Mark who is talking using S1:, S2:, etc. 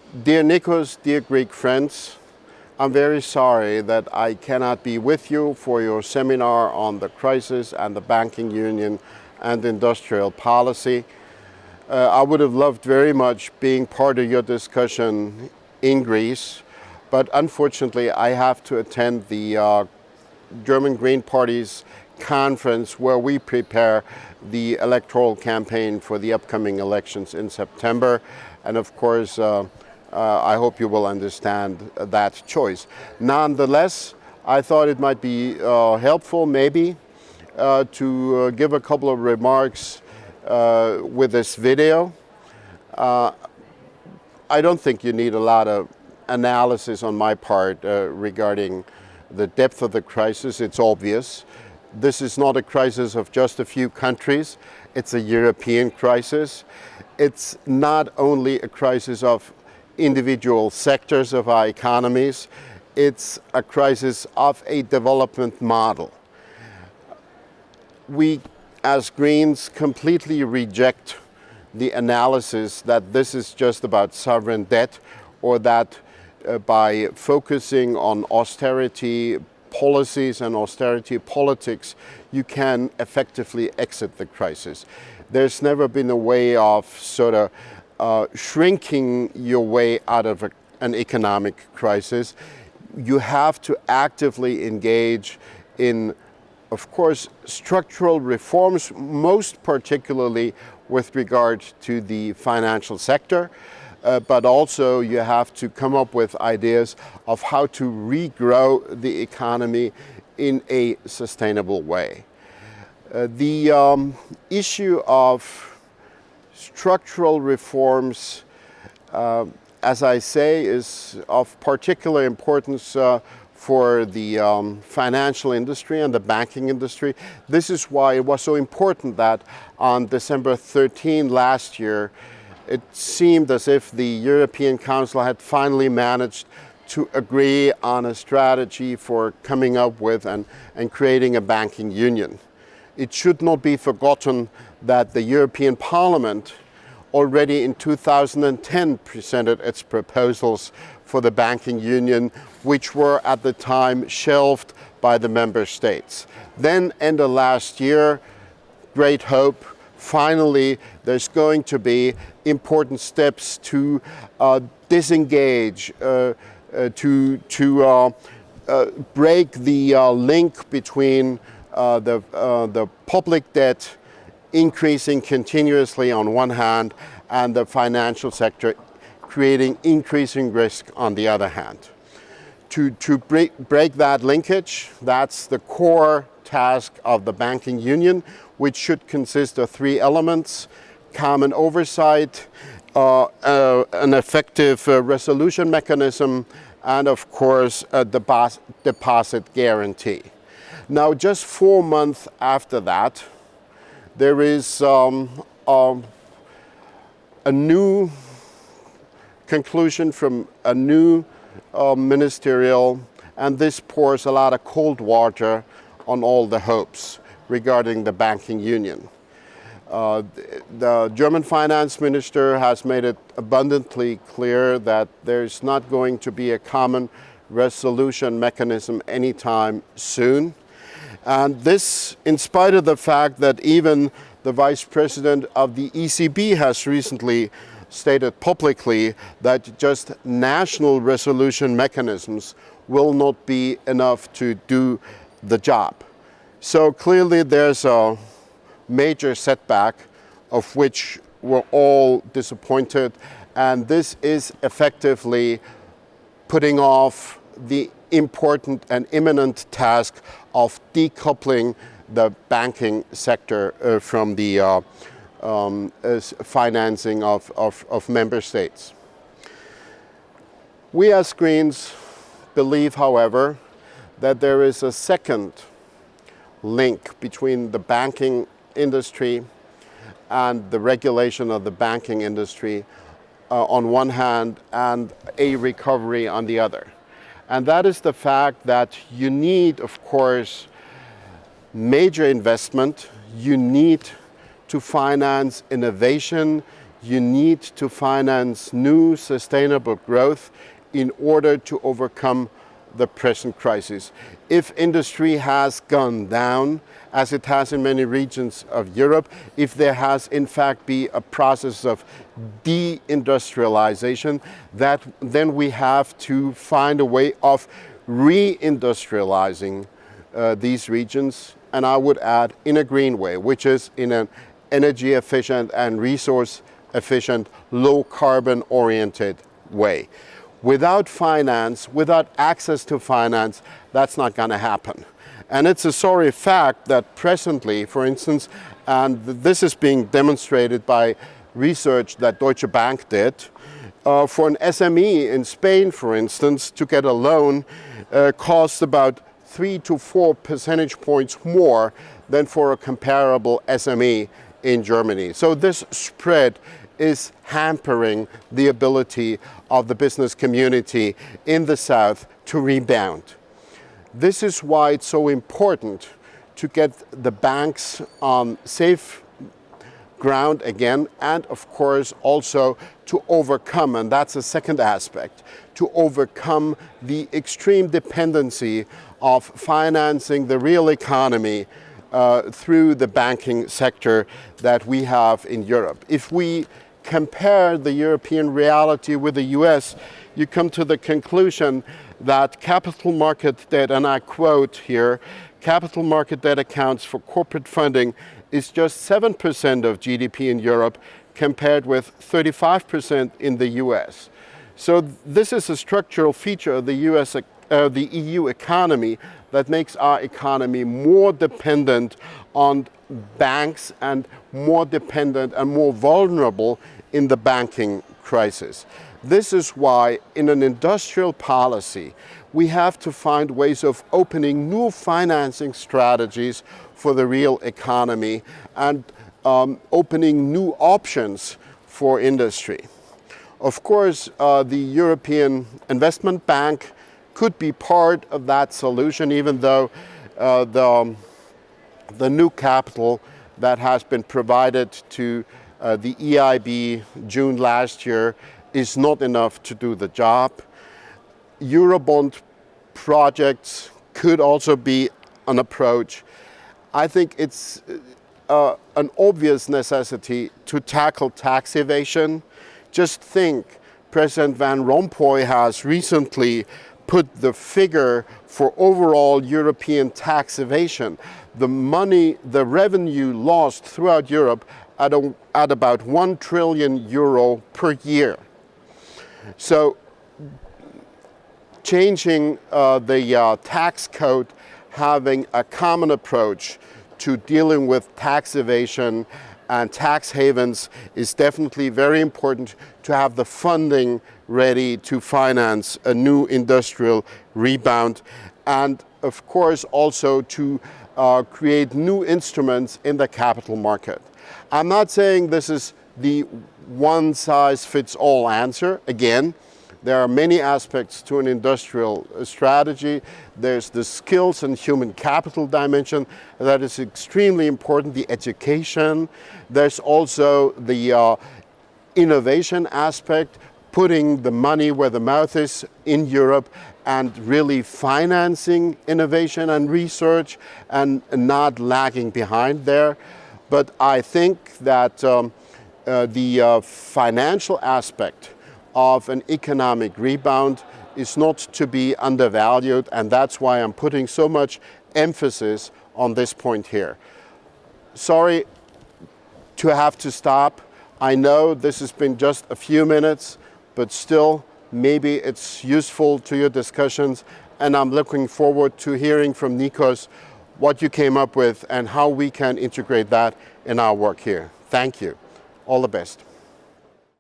S1: Dear Nikos, dear Greek friends, I'm very sorry that I cannot be with you for your seminar on the crisis and the banking union and industrial policy. I would have loved very much being part of your discussion in Greece, but unfortunately I have to attend the German Green Party's conference where we prepare the electoral campaign for the upcoming elections in September. And of course, I hope you will understand that choice. Nonetheless, I thought it might be helpful maybe to give a couple of remarks with this video. I don't think you need a lot of analysis on my part regarding the depth of the crisis. It's obvious. This is not a crisis of just a few countries. It's a European crisis. It's not only a crisis of individual sectors of our economies. It's a crisis of a development model. We, as Greens, completely reject the analysis that this is just about sovereign debt, or that by focusing on austerity policies and austerity politics, you can effectively exit the crisis. There's never been a way of sort of shrinking your way out of an economic crisis. You have to actively engage in, of course, structural reforms, most particularly with regard to the financial sector, but also you have to come up with ideas of how to regrow the economy in a sustainable way. The issue of structural reforms, as I say, is of particular importance for the financial industry and the banking industry. This is why it was so important that on December 13 last year, it seemed as if the European Council had finally managed to agree on a strategy for coming up with and creating a banking union. It should not be forgotten that the European Parliament already in 2010 presented its proposals for the banking union, which were at the time shelved by the member states. Then, end of last year, great hope, finally there's going to be important steps to disengage, to break the link between the public debt increasing continuously on one hand and the financial sector creating increasing risk on the other hand. To break that linkage, that's the core task of the banking union, which should consist of three elements: common oversight, an effective resolution mechanism, and of course a deposit guarantee. Now, just 4 months after that, there is a new conclusion from a new ministerial, and this pours a lot of cold water on all the hopes regarding the banking union. The German finance minister has made it abundantly clear that there's not going to be a common resolution mechanism anytime soon. And this, in spite of the fact that even the vice president of the ECB has recently stated publicly that just national resolution mechanisms will not be enough to do the job. So clearly there's a major setback of which we're all disappointed, and this is effectively putting off the important and imminent task of decoupling the banking sector from the financing of member states. We as Greens believe, however, that there is a second link between the banking industry and the regulation of the banking industry on one hand and a recovery on the other. And that is the fact that you need, of course, major investment. You need to finance innovation. you need to finance new sustainable growth in order to overcome the present crisis. If industry has gone down, as it has in many regions of Europe, if there has in fact been a process of deindustrialization, then we have to find a way of reindustrializing these regions, and I would add in a green way, which is in an energy efficient and resource efficient, low carbon oriented way. Without finance, without access to finance, that's not going to happen. And it's a sorry fact that presently, for instance, and this is being demonstrated by research that Deutsche Bank did, for an SME in Spain, for instance, to get a loan costs about 3 to 4 percentage points more than for a comparable SME in Germany. So this spread is hampering the ability of the business community in the South to rebound. This is why it's so important to get the banks on safe ground again, and of course also to overcome, and that's a second aspect, to overcome the extreme dependency of financing the real economy through the banking sector that we have in Europe. If we compare the European reality with the US, you come to the conclusion that capital market debt, and I quote here, capital market debt accounts for corporate funding is just 7% of GDP in Europe compared with 35% in the US. So this is a structural feature of the EU economy that makes our economy more dependent on banks and more dependent and more vulnerable in the banking crisis. This is why in an industrial policy, we have to find ways of opening new financing strategies for the real economy and opening new options for industry. Of course, the European Investment Bank could be part of that solution, even though the new capital that has been provided to the EIB June last year is not enough to do the job. Eurobond projects could also be an approach. I think it's an obvious necessity to tackle tax evasion. Just think, President Van Rompuy has recently put the figure for overall European tax evasion, the revenue lost throughout Europe at about €1 trillion per year. So changing the tax code, having a common approach to dealing with tax evasion and tax havens is definitely very important to have the funding ready to finance a new industrial rebound, and of course also to create new instruments in the capital market. I'm not saying this is the one-size-fits-all answer. Again, there are many aspects to an industrial strategy. There's the skills and human capital dimension that is extremely important, the education. There's also the innovation aspect, putting the money where the mouth is in Europe and really financing innovation and research and not lagging behind there. But I think that the financial aspect of an economic rebound is not to be undervalued, and that's why I'm putting so much emphasis on this point here. Sorry to have to stop. I know this has been just a few minutes, but still maybe it's useful to your discussions, and I'm looking forward to hearing from Nikos what you came up with and how we can integrate that in our work here. Thank you. All the best.